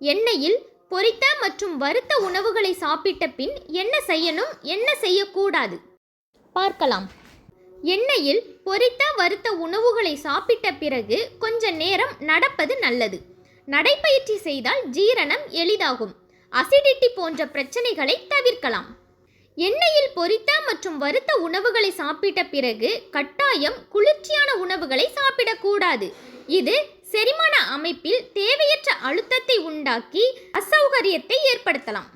எண்ணெயில் பொரித்த மற்றும் வறுத்த உணவுகளை சாப்பிட்ட பின் என்ன செய்யணும், என்ன செய்யக்கூடாது பார்க்கலாம். எண்ணெயில் பொரித்த வறுத்த உணவுகளை சாப்பிட்ட பிறகு கொஞ்ச நேரம் நடப்பது நல்லது. நடைப்பயிற்சி செய்தால் ஜீரணம் எளிதாகும். அசிடிட்டி போன்ற பிரச்சனைகளை தவிர்க்கலாம். எண்ணெயில் பொரித்த மற்றும் வறுத்த உணவுகளை சாப்பிட்ட பிறகு கட்டாயம் குளிர்ச்சியான உணவுகளை சாப்பிடக்கூடாது. இது செரிமான அமைப்பில் தேவையற்ற அழுத்தத்தை உண்டாக்கி அசௌகரியத்தை ஏற்படுத்தலாம்.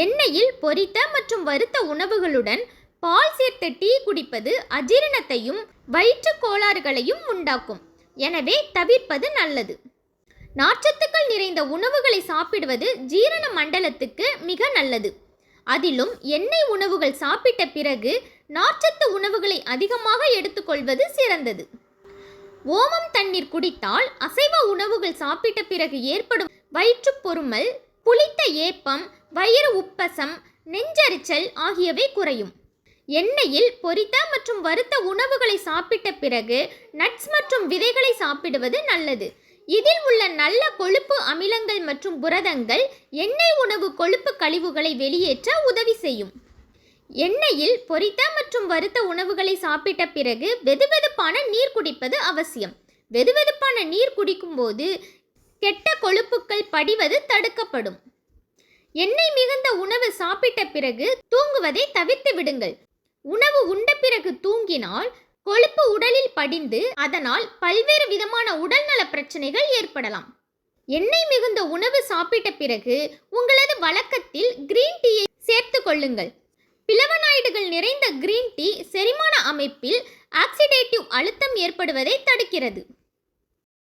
எண்ணெயில் பொரித்த மற்றும் வறுத்த உணவுகளுடன் பால் சேர்த்த டீ குடிப்பது அஜீரணத்தையும் வயிற்று கோளாறுகளையும் உண்டாக்கும். எனவே தவிர்ப்பது நல்லது. நார்ச்சத்துக்கள் நிறைந்த உணவுகளை சாப்பிடுவது ஜீரண மண்டலத்துக்கு மிக நல்லது. அதிலும் எண்ணெய் உணவுகள் சாப்பிட்ட பிறகு நார்ச்சத்து உணவுகளை அதிகமாக எடுத்துக்கொள்வது சிறந்தது. ஓமம் தண்ணீர் குடித்தால் அசைவ உணவுகள் சாப்பிட்ட பிறகு ஏற்படும் வயிற்றுப்பொருமல், புளித்த ஏப்பம், வயிறு உப்பசம், நெஞ்செரிச்சல் ஆகியவை குறையும். எண்ணெயில் பொரித்த மற்றும் வறுத்த உணவுகளை சாப்பிட்ட பிறகு நட்ஸ் மற்றும் விதைகளை சாப்பிடுவது நல்லது. இதில் உள்ள நல்ல கொழுப்பு அமிலங்கள் மற்றும் புரதங்கள் எண்ணெய் உணவு கொழுப்பு கழிவுகளை வெளியேற்ற உதவி செய்யும். எண்ணெயில் பொரித்த மற்றும் வறுத்த உணவுகளை சாப்பிட்ட பிறகு வெதுவெதுப்பான நீர் குடிப்பது அவசியம். வெதுவெதுப்பான நீர் குடிக்கும்போது கெட்ட கொழுப்புக்கள் படிவது தடுக்கப்படும். எண்ணெய் மிகுந்த உணவு சாப்பிட்ட பிறகு தூங்குவதை தவிர்த்து விடுங்கள். உணவு உண்ட பிறகு தூங்கினால் கொழுப்பு உடலில் படிந்து அதனால் பல்வேறு விதமான உடல்நல பிரச்சனைகள் ஏற்படலாம். எண்ணெய் மிகுந்த உணவு சாப்பிட்ட பிறகு உங்களது வழக்கத்தில் கிரீன் டீயை சேர்த்து கொள்ளுங்கள். பிளவனாய்டுகள் நிறைந்த கிரீன் டீ செரிமான அமைப்பில் ஆக்சிடேட்டிவ் அழுத்தம் ஏற்படுவதை தடுக்கிறது.